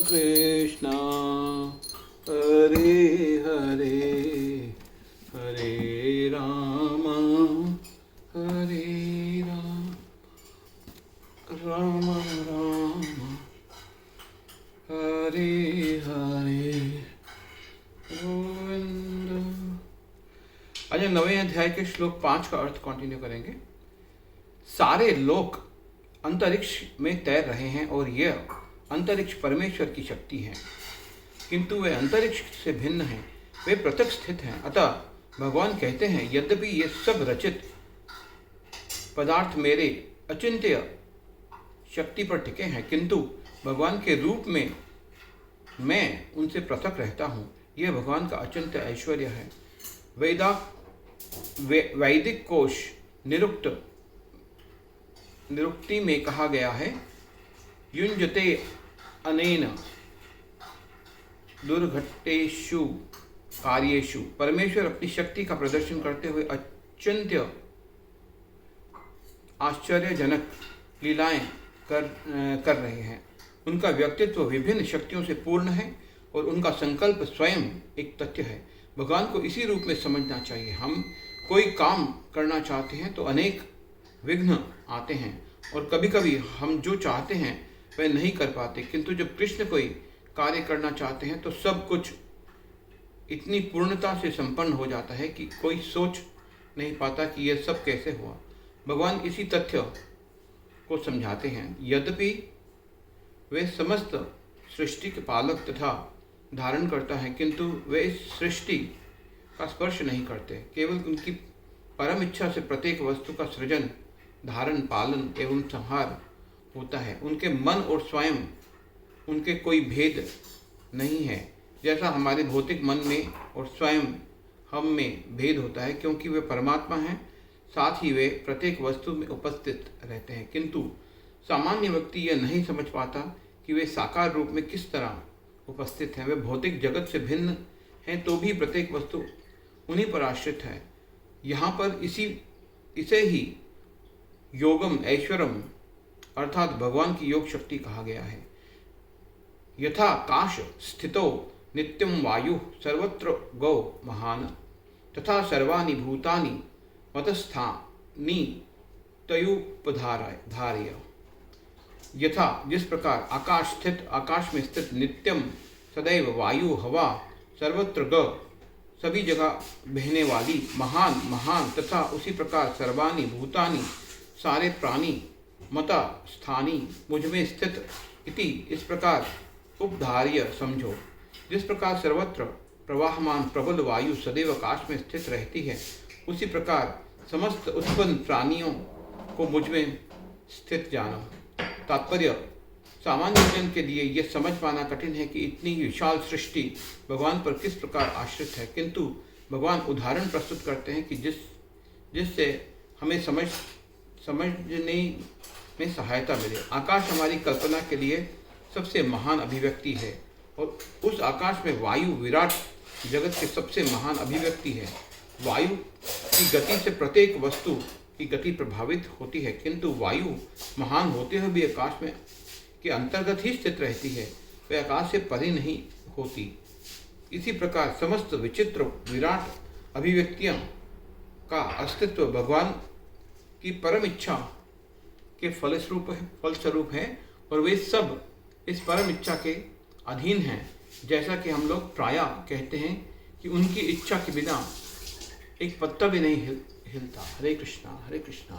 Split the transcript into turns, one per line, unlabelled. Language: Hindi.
कृष्ण हरे हरे हरे राम राम राम हरे हरे गोविंद। आज हम 9वें अध्याय के श्लोक 5 का अर्थ कंटिन्यू करेंगे। सारे लोक अंतरिक्ष में तैर रहे हैं और यह अंतरिक्ष परमेश्वर की शक्ति है, किंतु वे अंतरिक्ष से भिन्न हैं, वे पृथक स्थित हैं। अतः भगवान कहते हैं, यद्यपि ये सब रचित पदार्थ मेरे अचिंत्य शक्ति पर टिके हैं, किंतु भगवान के रूप में मैं उनसे पृथक रहता हूँ। यह भगवान का अचिंत्य ऐश्वर्य है। वैदिक कोश निरुक्ति में कहा गया है, युञ्जते अनेन दुर्घटेषु कार्येषु। परमेश्वर अपनी शक्ति का प्रदर्शन करते हुए अचिंत्य आश्चर्यजनक लीलाएं कर रहे हैं। उनका व्यक्तित्व विभिन्न शक्तियों से पूर्ण है और उनका संकल्प स्वयं एक तथ्य है। भगवान को इसी रूप में समझना चाहिए। हम कोई काम करना चाहते हैं तो अनेक विघ्न आते हैं और कभी कभी हम जो चाहते हैं वह नहीं कर पाते, किंतु जब कृष्ण कोई कार्य करना चाहते हैं तो सब कुछ इतनी पूर्णता से संपन्न हो जाता है कि कोई सोच नहीं पाता कि यह सब कैसे हुआ। भगवान इसी तथ्य को समझाते हैं। यद्यपि वे समस्त सृष्टि के पालक तथा धारण करता है, किंतु वे इस सृष्टि का स्पर्श नहीं करते। केवल उनकी परम इच्छा से प्रत्येक वस्तु का सृजन, धारण, पालन एवं संहार होता है। उनके मन और स्वयं उनके कोई भेद नहीं है, जैसा हमारे भौतिक मन में और स्वयं हम में भेद होता है। क्योंकि वे परमात्मा हैं, साथ ही वे प्रत्येक वस्तु में उपस्थित रहते हैं, किंतु सामान्य व्यक्ति यह नहीं समझ पाता कि वे साकार रूप में किस तरह उपस्थित हैं। वे भौतिक जगत से भिन्न हैं तो भी प्रत्येक वस्तु उन्हीं पर आश्रित है। यहाँ पर इसे ही योगम ऐश्वरम अर्थात भगवान की योग शक्ति कहा गया है। यथा काश स्थितो नित्यं वायु सर्वत्र गौ महान तथा सर्वाणि भूतानि मतस्थानि तयुपधार्य। यथा जिस प्रकार आकाश में स्थित नित्यम सदैव वायु हवा सर्वत्र ग सभी जगह बहने वाली महान तथा उसी प्रकार सर्वाणि भूतानि सारे प्राणी मता स्थानी मुझ में स्थित इति इस प्रकार उपधार्य समझो। जिस प्रकार सर्वत्र प्रवाहमान प्रबल वायु सदैव आकाश में स्थित रहती है, उसी प्रकार समस्त उत्पन्न प्राणियों को मुझ में स्थित जानो। तात्पर्य, सामान्य जन के लिए यह समझ पाना कठिन है कि इतनी विशाल सृष्टि भगवान पर किस प्रकार आश्रित है, किंतु भगवान उदाहरण प्रस्तुत करते हैं कि जिससे हमें समझने में सहायता मिले। आकाश हमारी कल्पना के लिए सबसे महान अभिव्यक्ति है और उस आकाश में वायु विराट जगत के सबसे महान अभिव्यक्ति है। वायु की गति से प्रत्येक वस्तु की गति प्रभावित होती है, किंतु वायु महान होते हुए भी आकाश में के अंतर्गत ही स्थित रहती है, वह आकाश से परे नहीं होती। इसी प्रकार समस्त विचित्र विराट अभिव्यक्तियों का अस्तित्व भगवान की परम इच्छा के फलस्वरूप है और वे सब इस परम इच्छा के अधीन हैं। जैसा कि हम लोग प्रायः कहते हैं कि उनकी इच्छा के बिना एक पत्ता भी नहीं हिलता। हरे कृष्णा कृष्ण